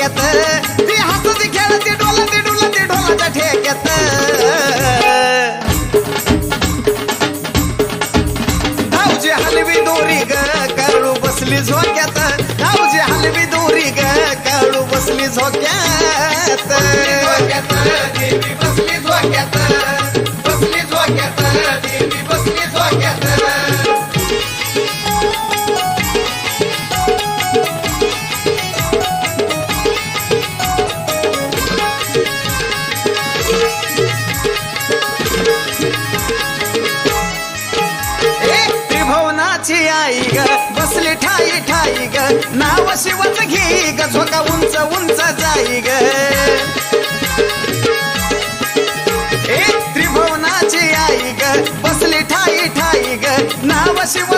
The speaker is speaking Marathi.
झोक्यात ती हसती खेळती डोलती डुलती ढोलाच्या ठेक्यात धावजी हलवी दोरी ग काळू बसली झोक्यात धावजी हलवी दोरी ग काळू बसली झोक्यात देवी बसली झोक्यात बसली झोक्यात देवी बसली झोक्यात त्रिभुवनाची आई ग बसली ठाई ठाई ग नाव शिवच घे ग झोका उंच उंच जाई ग त्रिभुवनाची आई ग बसली ठाई ठाई ग नाव शिव